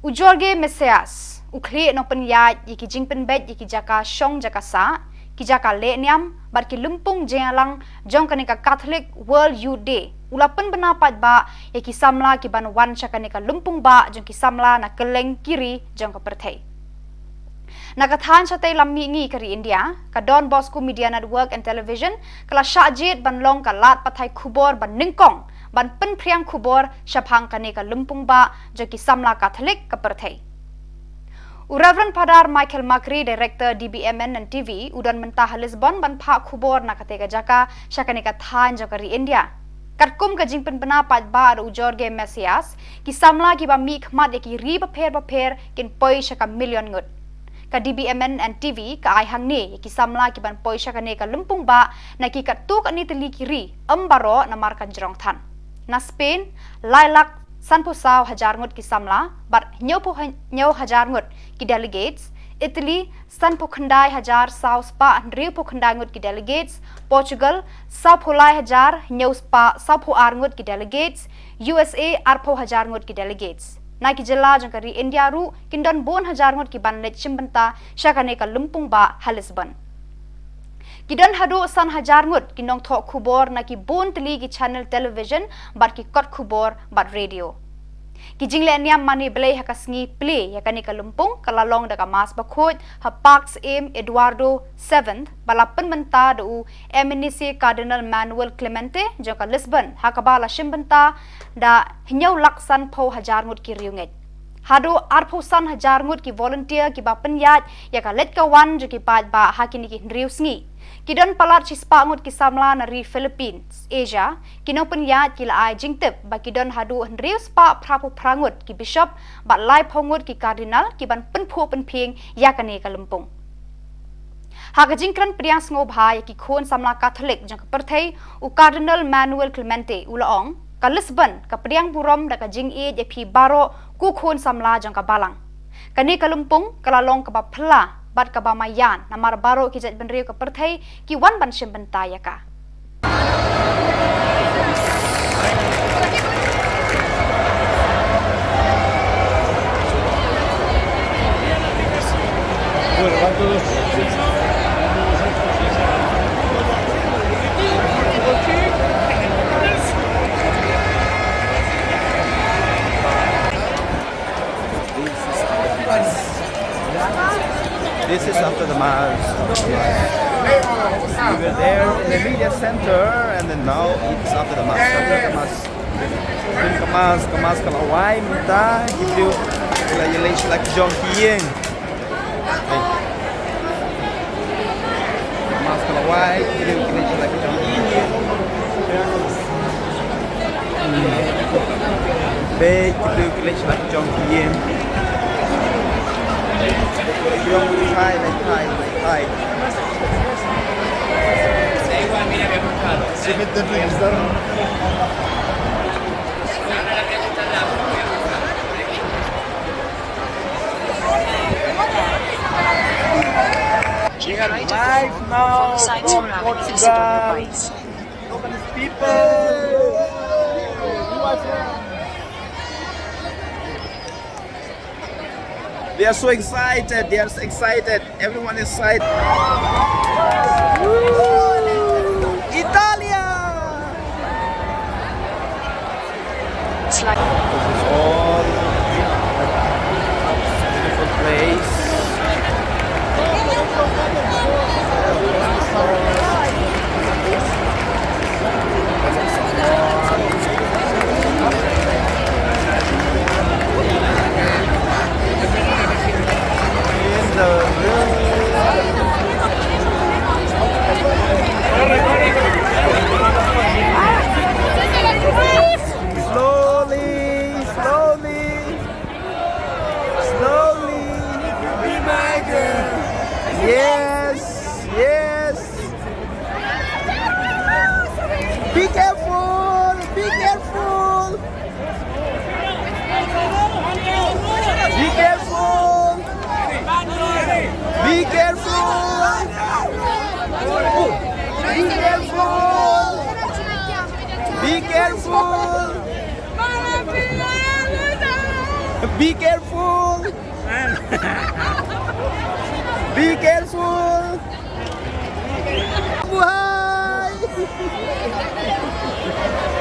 Ujorge Mesias, ukli no penyat, yiki jing penbet, yiki jaka shong jaka sa, ki jaka le niam, bar ki lumpung jengalang, jong kanika Katholik World Youth Day. Ulapan benapat ba, yiki Samla ki ban wan kanika lumpung ba, jong ki Samla na keleng kiri, jong ka perthai. Nakathan sa tay lammi ngi kari India, ka Don Bosco Media Network and Television, kala syajit ban long ka lat patay kubor ban ningkong, ban penpriang kubor syabhang kanika lumpung ba, jong ki Samla Katholik ka perthai. Reverend Padar Michael Makri, Director dbmnTv, udan mentah Lisbon ban pak kubor nakatega jaka syakanika than jokari India. Katkum ka jingpen penapat ba ada ujorge Mesias, ki Samla ki ba mi khmat yaki ri paper kin poi syaka million ngut. Ka dbmnTv ka ai hang ni yaki Samla ki ban poi syaka ne ka lumpung ba na ki katuk ani teli kiri embaro na markan jerong than. Na Spain, lailak sanpo saw hajar ngut ki Samla, bar nyau hajar ngut ki delegates. Italy, sanpo khandai hajar saw spa riu po khandai ngut ki delegates. Portugal, sapo lai hajar nyau spa sapo ar ngut ki delegates. USA, arpo hajar ngut ki delegates. Na ki jela jangkari India ru kindon bon hajar ngut ki ban lech chimbanta syakane ka lumpung ba Lisbon. Kidan hadu san hajar ngut kinong thok khubor na ki bon teli ki channel television bar ki kot khubor bar radio. Ki jingle niam mani belai hakasngi play yakani ka lumpung kalalong daga mas bakhot ha Parks M Eduardo 7th balapan menta du eminisi Cardinal Manuel Clemente joka Lisbon hakabala shimbanta da hinyau laksan po hajar ngut ki riunget. Hado arpusan hajar ngut ki volunteer ki ba penyat yaka let kawan joki pat ba hakini ki riusngi. Kidon palat cispa ngut ki Samla nari Philippines, Asia, kinong penyat ki laai jingtip ba kidon hadu rius pa prapu prangut ki bishop ba lai pongut ki cardinal ki ban penpu penping yakani ka lumpung. Haka jingkran priang ngobha yaki khon Samla Katholik jang perthai u Cardinal Manuel Clemente ulaong ka Lisbon ka priang burom da ka jing e jepi baro ku khon Samla jang ka balang. Kani ka lumpung kalalong ka ba phla bat ka ba mayan namar baro ki jat benriu ka perthai ki wan ban shim bentaya ka. This is after the mass. We were there in the media center, and then now it's after the mass. After the mass, kemas kalawai minta gitu, yelis like John Kien. Kemas kalawai gitu, yelis like John Kien. Baik gitu, yelis like John Kien. Yung Thai. Live now from Portugal. Look at these people. They are so excited. Everyone is excited. Woo! Italia! It's like this is all beautiful place. Yes. Be careful. Be careful. Be careful. Be careful. Mabuhay.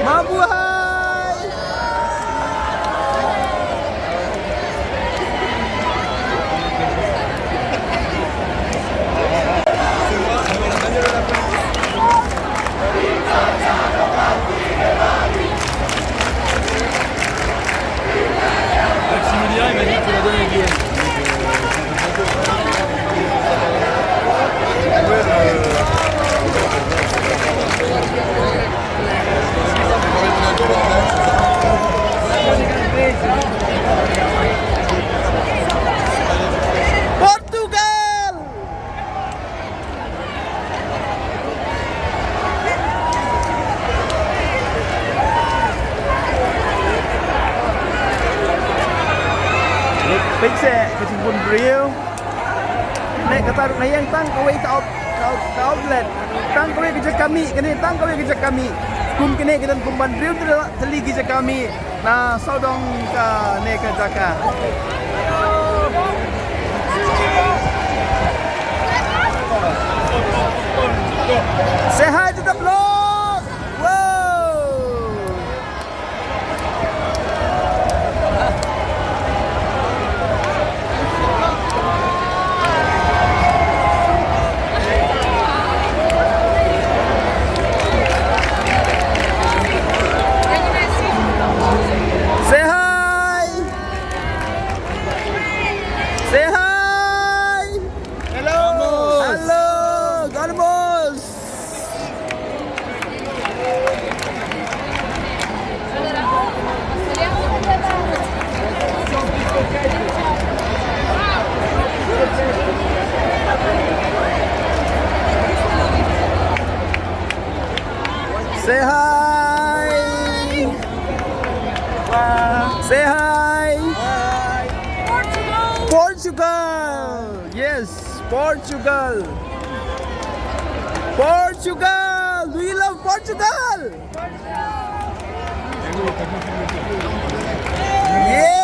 Mabuhay. Maximilien, il m'a dit qu'il la donne à Guillaume. Portugal. Pizza kecimpun beliau. Nek kata yang tang kawai kau outlet. Tang kawai kerja kami, kini tang kawai kerja kami. Kum kini kita kumban beliau teli kerja kami. Nah, saudong ka nek kerja ka. Say hi to the vlog. Whoa. Say hi. Say hi. Hello. Hello. Galmos. Say hi. Say hi. Portugal. Yes, Portugal. Portugal. Do you love Portugal? Yeah.